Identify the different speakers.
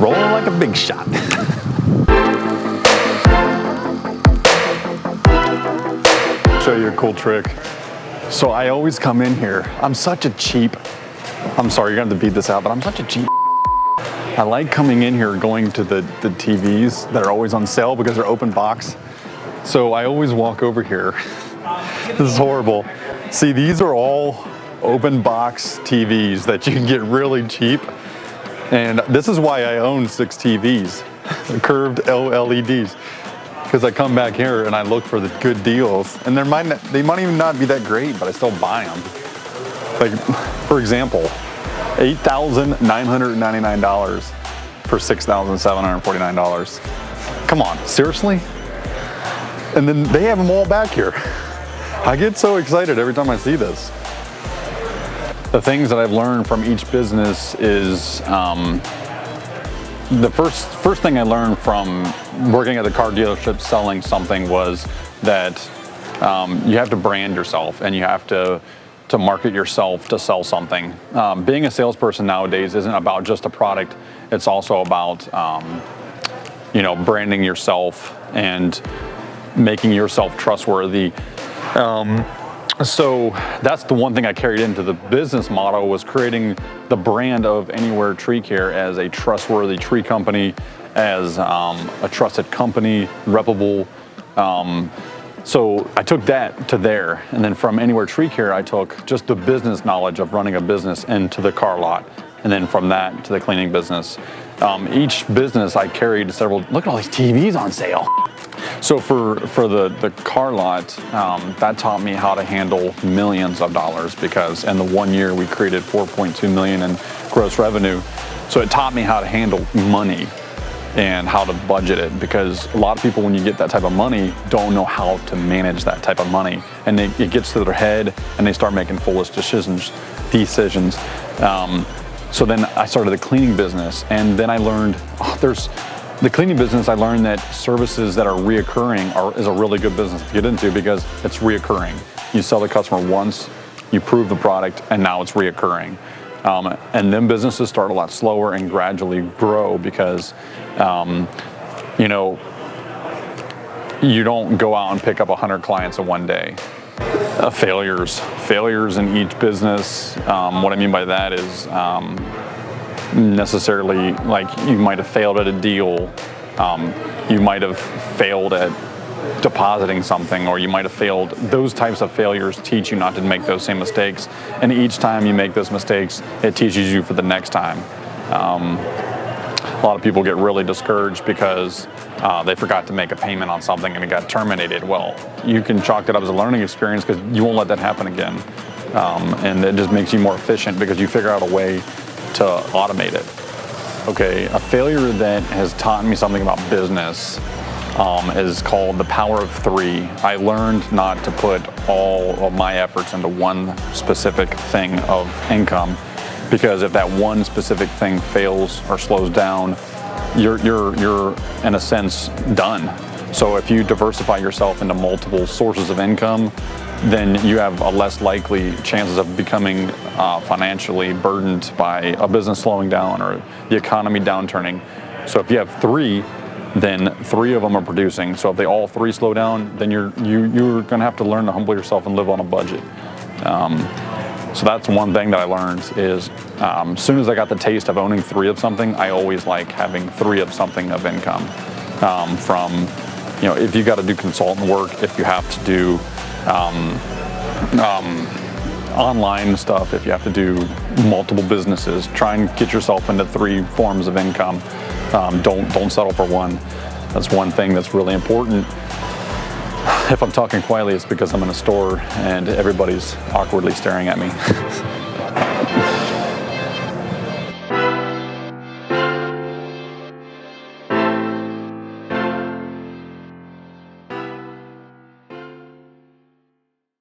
Speaker 1: rolling like a big shot. Show you a cool trick. So I always come in here. I'm such a cheap, I'm sorry, you're gonna have to beat this out, but I'm such a cheap. I like coming in here, going to the TVs that are always on sale because they're open box. So I always walk over here. This is horrible. See, these are all open box TVs that you can get really cheap. And this is why I own 6 TVs, curved OLEDs. Because I come back here and I look for the good deals, and they might even not be that great, but I still buy them. Like, for example, $8,999 for $6,749. Come on, seriously? And then they have them all back here. I get so excited every time I see this. The things that I've learned from each business is the first thing I learned from working at the car dealership selling something was that you have to brand yourself and you have to market yourself to sell something. Being a salesperson nowadays isn't about just a product. It's also about branding yourself and making yourself trustworthy. So that's the one thing I carried into the business model, was creating the brand of Anywhere Tree Care as a trustworthy tree company, as a trusted company, reputable. So I took that to there, and then from Anywhere Tree Care, I took just the business knowledge of running a business into the car lot, and then from that to the cleaning business. Each business I carried several, look at all these TVs on sale. So for the car lot, that taught me how to handle millions of dollars, because in the 1 year we created 4.2 million in gross revenue. So it taught me how to handle money and how to budget it, because a lot of people, when you get that type of money, don't know how to manage that type of money, and it gets to their head and they start making foolish decisions. So then I started the cleaning business, and then I learned the cleaning business. I learned that services that are reoccurring is a really good business to get into, because it's reoccurring. You sell the customer once, you prove the product, and now it's reoccurring. And then businesses start a lot slower and gradually grow, because you don't go out and pick up 100 clients in one day. Failures in each business. What I mean by that is necessarily, like, you might have failed at a deal, you might have failed at depositing something, or you might have failed. Those types of failures teach you not to make those same mistakes, and each time you make those mistakes, it teaches you for the next time. A lot of people get really discouraged because they forgot to make a payment on something and it got terminated. Well, you can chalk that up as a learning experience, because you won't let that happen again. And it just makes you more efficient because you figure out a way to automate it. Okay, a failure that has taught me something about business is called the power of 3. I learned not to put all of my efforts into one specific thing of income, because if that one specific thing fails or slows down, you're in a sense done. So if you diversify yourself into multiple sources of income, then you have a less likely chances of becoming financially burdened by a business slowing down or the economy downturning. So if you have 3, then 3 of them are producing. So if they all 3 slow down, then you're gonna have to learn to humble yourself and live on a budget. So that's one thing that I learned is, as soon as I got the taste of owning 3 of something, I always like having 3 of something of income. From, if you got to do consultant work, if you have to do online stuff, if you have to do multiple businesses, try and get yourself into 3 forms of income. Don't settle for one. That's one thing that's really important. If I'm talking quietly, it's because I'm in a store and everybody's awkwardly staring at me.